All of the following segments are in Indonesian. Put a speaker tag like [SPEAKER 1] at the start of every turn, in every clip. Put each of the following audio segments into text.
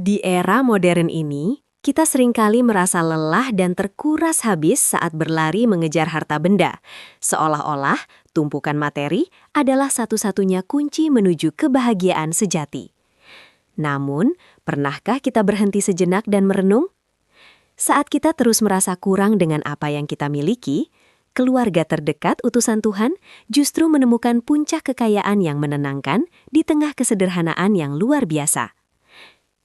[SPEAKER 1] Di era modern ini, kita seringkali merasa lelah dan terkuras habis saat berlari mengejar harta benda, seolah-olah tumpukan materi adalah satu-satunya kunci menuju kebahagiaan sejati. Namun, pernahkah kita berhenti sejenak dan merenung? Saat kita terus merasa kurang dengan apa yang kita miliki, keluarga terdekat utusan Tuhan justru menemukan puncak kekayaan yang menenangkan di tengah kesederhanaan yang luar biasa.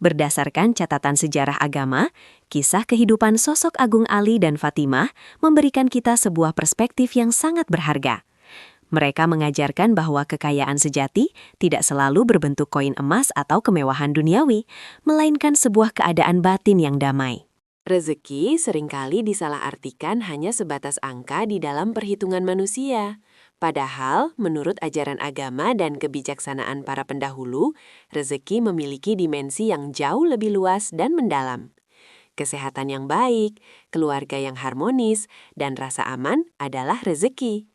[SPEAKER 1] Berdasarkan catatan sejarah agama, kisah kehidupan sosok Agung Ali dan Fatimah memberikan kita sebuah perspektif yang sangat berharga. Mereka mengajarkan bahwa kekayaan sejati tidak selalu berbentuk koin emas atau kemewahan duniawi, melainkan sebuah keadaan batin yang damai.
[SPEAKER 2] Rezeki seringkali disalahartikan hanya sebatas angka di dalam perhitungan manusia. Padahal, menurut ajaran agama dan kebijaksanaan para pendahulu, rezeki memiliki dimensi yang jauh lebih luas dan mendalam. Kesehatan yang baik, keluarga yang harmonis, dan rasa aman adalah rezeki.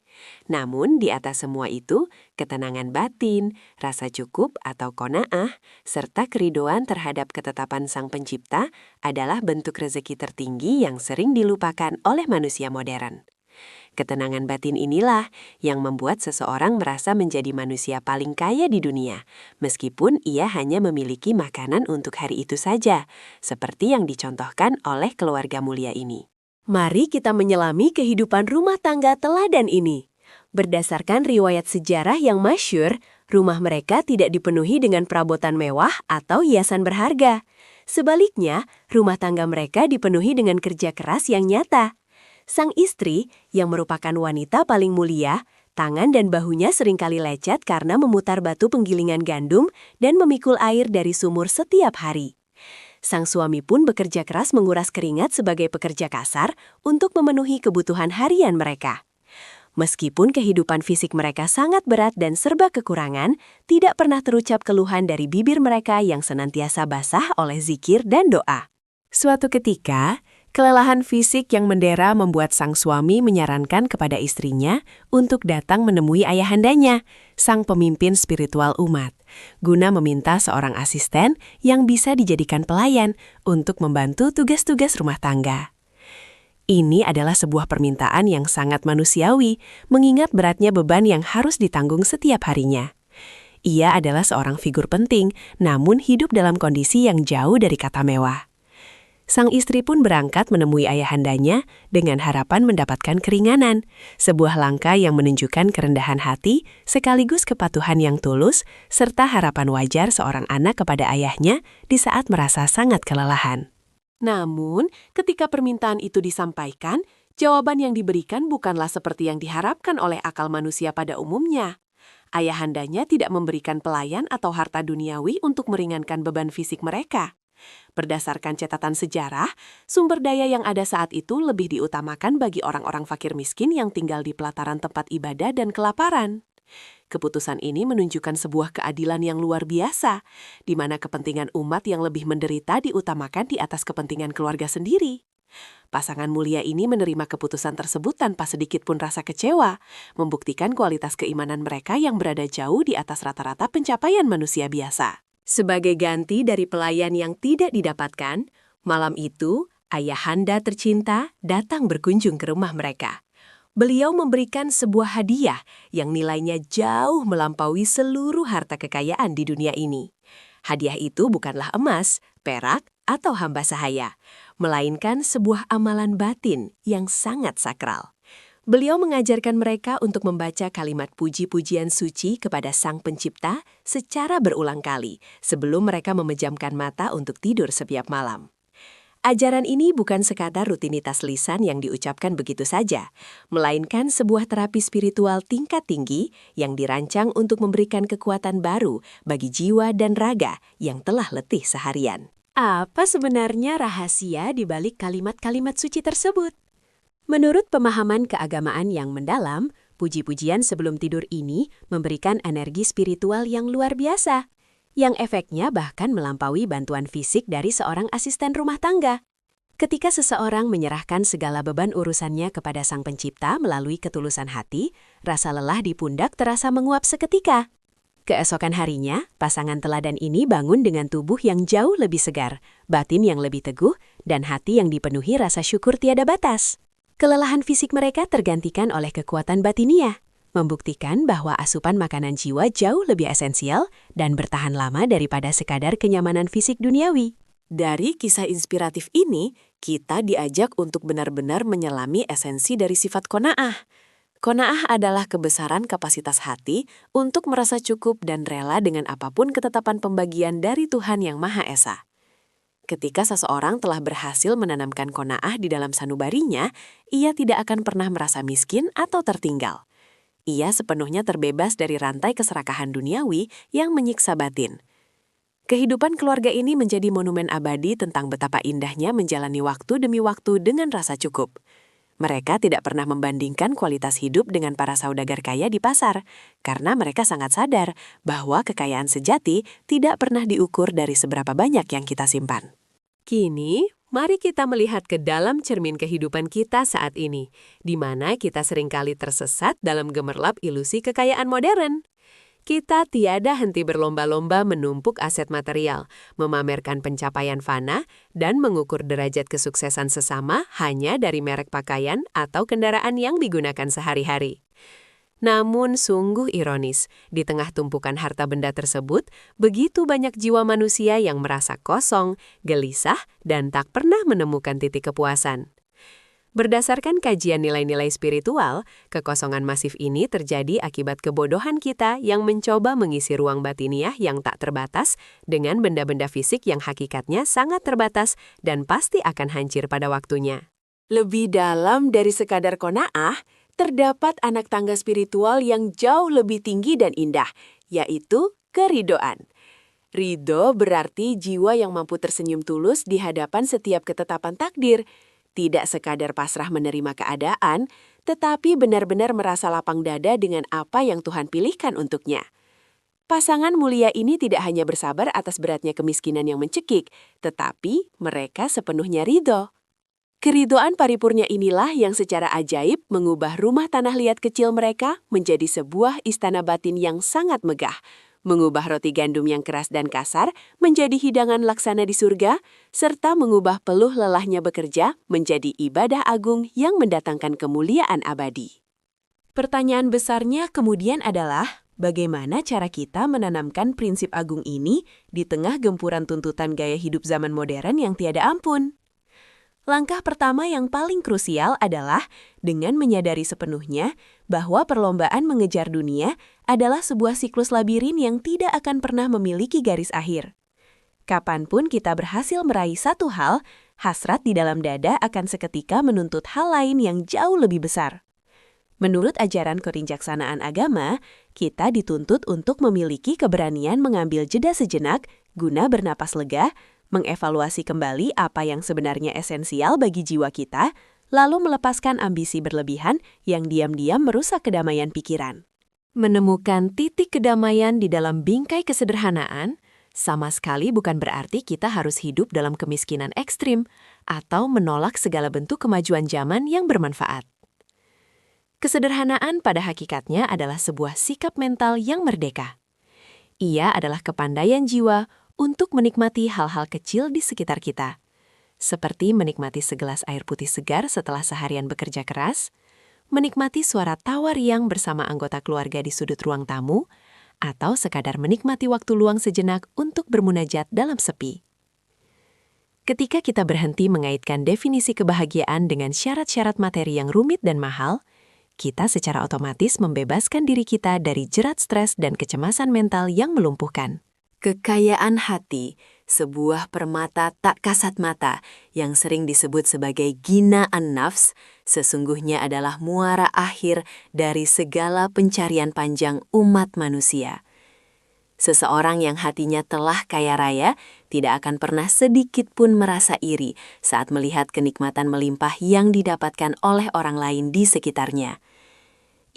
[SPEAKER 2] Namun, di atas semua itu, ketenangan batin, rasa cukup atau qanaah, serta keridoan terhadap ketetapan Sang Pencipta adalah bentuk rezeki tertinggi yang sering dilupakan oleh manusia modern. Ketenangan batin inilah yang membuat seseorang merasa menjadi manusia paling kaya di dunia, meskipun ia hanya memiliki makanan untuk hari itu saja, seperti yang dicontohkan oleh keluarga mulia ini.
[SPEAKER 1] Mari kita menyelami kehidupan rumah tangga teladan ini. Berdasarkan riwayat sejarah yang masyhur, rumah mereka tidak dipenuhi dengan perabotan mewah atau hiasan berharga. Sebaliknya, rumah tangga mereka dipenuhi dengan kerja keras yang nyata. Sang istri, yang merupakan wanita paling mulia, tangan dan bahunya seringkali lecet karena memutar batu penggilingan gandum dan memikul air dari sumur setiap hari. Sang suami pun bekerja keras menguras keringat sebagai pekerja kasar untuk memenuhi kebutuhan harian mereka. Meskipun kehidupan fisik mereka sangat berat dan serba kekurangan, tidak pernah terucap keluhan dari bibir mereka yang senantiasa basah oleh zikir dan doa. Suatu ketika, kelelahan fisik yang mendera membuat sang suami menyarankan kepada istrinya untuk datang menemui ayahandanya, sang pemimpin spiritual umat, guna meminta seorang asisten yang bisa dijadikan pelayan untuk membantu tugas-tugas rumah tangga. Ini adalah sebuah permintaan yang sangat manusiawi, mengingat beratnya beban yang harus ditanggung setiap harinya. Ia adalah seorang figur penting, namun hidup dalam kondisi yang jauh dari kata mewah. Sang istri pun berangkat menemui ayahandanya dengan harapan mendapatkan keringanan, sebuah langkah yang menunjukkan kerendahan hati sekaligus kepatuhan yang tulus, serta harapan wajar seorang anak kepada ayahnya di saat merasa sangat kelelahan. Namun, ketika permintaan itu disampaikan, jawaban yang diberikan bukanlah seperti yang diharapkan oleh akal manusia pada umumnya. Ayahandanya tidak memberikan pelayan atau harta duniawi untuk meringankan beban fisik mereka. Berdasarkan catatan sejarah, sumber daya yang ada saat itu lebih diutamakan bagi orang-orang fakir miskin yang tinggal di pelataran tempat ibadah dan kelaparan. Keputusan ini menunjukkan sebuah keadilan yang luar biasa, di mana kepentingan umat yang lebih menderita diutamakan di atas kepentingan keluarga sendiri. Pasangan mulia ini menerima keputusan tersebut tanpa sedikit pun rasa kecewa, membuktikan kualitas keimanan mereka yang berada jauh di atas rata-rata pencapaian manusia biasa. Sebagai ganti dari pelayan yang tidak didapatkan, malam itu, ayahanda tercinta datang berkunjung ke rumah mereka. Beliau memberikan sebuah hadiah yang nilainya jauh melampaui seluruh harta kekayaan di dunia ini. Hadiah itu bukanlah emas, perak, atau hamba sahaya, melainkan sebuah amalan batin yang sangat sakral. Beliau mengajarkan mereka untuk membaca kalimat puji-pujian suci kepada Sang Pencipta secara berulang kali sebelum mereka memejamkan mata untuk tidur setiap malam. Ajaran ini bukan sekadar rutinitas lisan yang diucapkan begitu saja, melainkan sebuah terapi spiritual tingkat tinggi yang dirancang untuk memberikan kekuatan baru bagi jiwa dan raga yang telah letih seharian. Apa sebenarnya rahasia di balik kalimat-kalimat suci tersebut? Menurut pemahaman keagamaan yang mendalam, puji-pujian sebelum tidur ini memberikan energi spiritual yang luar biasa, yang efeknya bahkan melampaui bantuan fisik dari seorang asisten rumah tangga. Ketika seseorang menyerahkan segala beban urusannya kepada Sang Pencipta melalui ketulusan hati, rasa lelah di pundak terasa menguap seketika. Keesokan harinya, pasangan teladan ini bangun dengan tubuh yang jauh lebih segar, batin yang lebih teguh, dan hati yang dipenuhi rasa syukur tiada batas. Kelelahan fisik mereka tergantikan oleh kekuatan batiniah, membuktikan bahwa asupan makanan jiwa jauh lebih esensial dan bertahan lama daripada sekadar kenyamanan fisik duniawi.
[SPEAKER 2] Dari kisah inspiratif ini, kita diajak untuk benar-benar menyelami esensi dari sifat qanaah. Qanaah adalah kebesaran kapasitas hati untuk merasa cukup dan rela dengan apapun ketetapan pembagian dari Tuhan Yang Maha Esa. Ketika seseorang telah berhasil menanamkan qanaah di dalam sanubarinya, ia tidak akan pernah merasa miskin atau tertinggal. Ia sepenuhnya terbebas dari rantai keserakahan duniawi yang menyiksa batin. Kehidupan keluarga ini menjadi monumen abadi tentang betapa indahnya menjalani waktu demi waktu dengan rasa cukup. Mereka tidak pernah membandingkan kualitas hidup dengan para saudagar kaya di pasar, karena mereka sangat sadar bahwa kekayaan sejati tidak pernah diukur dari seberapa banyak yang kita simpan.
[SPEAKER 1] Kini, mari kita melihat ke dalam cermin kehidupan kita saat ini, di mana kita seringkali tersesat dalam gemerlap ilusi kekayaan modern. Kita tiada henti berlomba-lomba menumpuk aset material, memamerkan pencapaian fana, dan mengukur derajat kesuksesan sesama hanya dari merek pakaian atau kendaraan yang digunakan sehari-hari. Namun sungguh ironis, di tengah tumpukan harta benda tersebut, begitu banyak jiwa manusia yang merasa kosong, gelisah, dan tak pernah menemukan titik kepuasan. Berdasarkan kajian nilai-nilai spiritual, kekosongan masif ini terjadi akibat kebodohan kita yang mencoba mengisi ruang batiniah yang tak terbatas dengan benda-benda fisik yang hakikatnya sangat terbatas dan pasti akan hancur pada waktunya.
[SPEAKER 2] Lebih dalam dari sekadar qanaah, terdapat anak tangga spiritual yang jauh lebih tinggi dan indah, yaitu keridoan. Ridho berarti jiwa yang mampu tersenyum tulus di hadapan setiap ketetapan takdir. Tidak sekadar pasrah menerima keadaan, tetapi benar-benar merasa lapang dada dengan apa yang Tuhan pilihkan untuknya. Pasangan mulia ini tidak hanya bersabar atas beratnya kemiskinan yang mencekik, tetapi mereka sepenuhnya ridho. Keridoan paripurnya inilah yang secara ajaib mengubah rumah tanah liat kecil mereka menjadi sebuah istana batin yang sangat megah, mengubah roti gandum yang keras dan kasar menjadi hidangan laksana di surga, serta mengubah peluh lelahnya bekerja menjadi ibadah agung yang mendatangkan kemuliaan abadi.
[SPEAKER 1] Pertanyaan besarnya kemudian adalah, bagaimana cara kita menanamkan prinsip agung ini di tengah gempuran tuntutan gaya hidup zaman modern yang tiada ampun? Langkah pertama yang paling krusial adalah dengan menyadari sepenuhnya bahwa perlombaan mengejar dunia adalah sebuah siklus labirin yang tidak akan pernah memiliki garis akhir. Kapanpun kita berhasil meraih satu hal, hasrat di dalam dada akan seketika menuntut hal lain yang jauh lebih besar. Menurut ajaran kerinjaksanaan agama, kita dituntut untuk memiliki keberanian mengambil jeda sejenak guna bernapas lega, mengevaluasi kembali apa yang sebenarnya esensial bagi jiwa kita, lalu melepaskan ambisi berlebihan yang diam-diam merusak kedamaian pikiran. Menemukan titik kedamaian di dalam bingkai kesederhanaan sama sekali bukan berarti kita harus hidup dalam kemiskinan ekstrim atau menolak segala bentuk kemajuan zaman yang bermanfaat. Kesederhanaan pada hakikatnya adalah sebuah sikap mental yang merdeka. Ia adalah kepandaian jiwa untuk menikmati hal-hal kecil di sekitar kita, seperti menikmati segelas air putih segar setelah seharian bekerja keras, menikmati suara tawa riang bersama anggota keluarga di sudut ruang tamu, atau sekadar menikmati waktu luang sejenak untuk bermunajat dalam sepi. Ketika kita berhenti mengaitkan definisi kebahagiaan dengan syarat-syarat materi yang rumit dan mahal, kita secara otomatis membebaskan diri kita dari jerat stres dan kecemasan mental yang melumpuhkan.
[SPEAKER 2] Kekayaan hati, sebuah permata tak kasat mata yang sering disebut sebagai ghina an-nafs, sesungguhnya adalah muara akhir dari segala pencarian panjang umat manusia. Seseorang yang hatinya telah kaya raya tidak akan pernah sedikit pun merasa iri saat melihat kenikmatan melimpah yang didapatkan oleh orang lain di sekitarnya.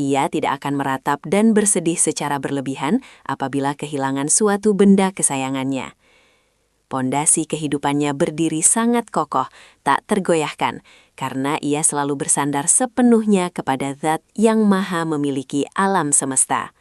[SPEAKER 2] Ia tidak akan meratap dan bersedih secara berlebihan apabila kehilangan suatu benda kesayangannya. Pondasi kehidupannya berdiri sangat kokoh, tak tergoyahkan, karena ia selalu bersandar sepenuhnya kepada Zat yang Maha memiliki alam semesta.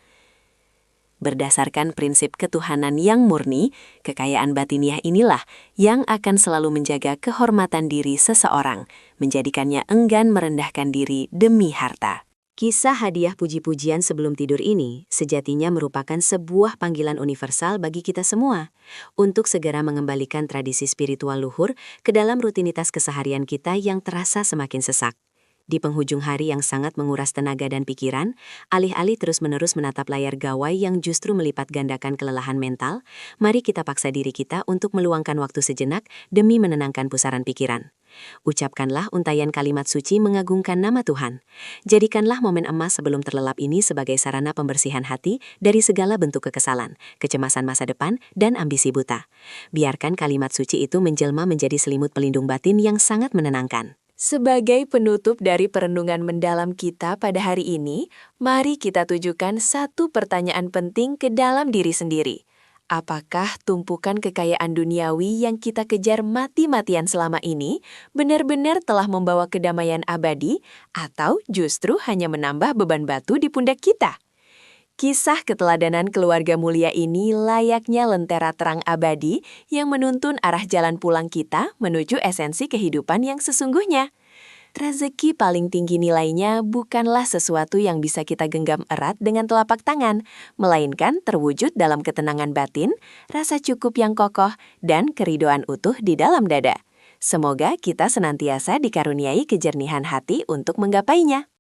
[SPEAKER 2] Berdasarkan prinsip ketuhanan yang murni, kekayaan batiniah inilah yang akan selalu menjaga kehormatan diri seseorang, menjadikannya enggan merendahkan diri demi harta.
[SPEAKER 3] Kisah hadiah puji-pujian sebelum tidur ini sejatinya merupakan sebuah panggilan universal bagi kita semua untuk segera mengembalikan tradisi spiritual luhur ke dalam rutinitas keseharian kita yang terasa semakin sesak. Di penghujung hari yang sangat menguras tenaga dan pikiran, alih-alih terus-menerus menatap layar gawai yang justru melipat gandakan kelelahan mental, mari kita paksa diri kita untuk meluangkan waktu sejenak demi menenangkan pusaran pikiran. Ucapkanlah untayan kalimat suci mengagungkan nama Tuhan. Jadikanlah momen emas sebelum terlelap ini sebagai sarana pembersihan hati dari segala bentuk kekesalan, kecemasan masa depan, dan ambisi buta. Biarkan kalimat suci itu menjelma menjadi selimut pelindung batin yang sangat menenangkan.
[SPEAKER 2] Sebagai penutup dari perenungan mendalam kita pada hari ini, mari kita tujukan satu pertanyaan penting ke dalam diri sendiri. Apakah tumpukan kekayaan duniawi yang kita kejar mati-matian selama ini benar-benar telah membawa kedamaian abadi atau justru hanya menambah beban batu di pundak kita? Kisah keteladanan keluarga mulia ini layaknya lentera terang abadi yang menuntun arah jalan pulang kita menuju esensi kehidupan yang sesungguhnya. Rezeki paling tinggi nilainya bukanlah sesuatu yang bisa kita genggam erat dengan telapak tangan, melainkan terwujud dalam ketenangan batin, rasa cukup yang kokoh, dan keridoan utuh di dalam dada. Semoga kita senantiasa dikaruniai kejernihan hati untuk menggapainya.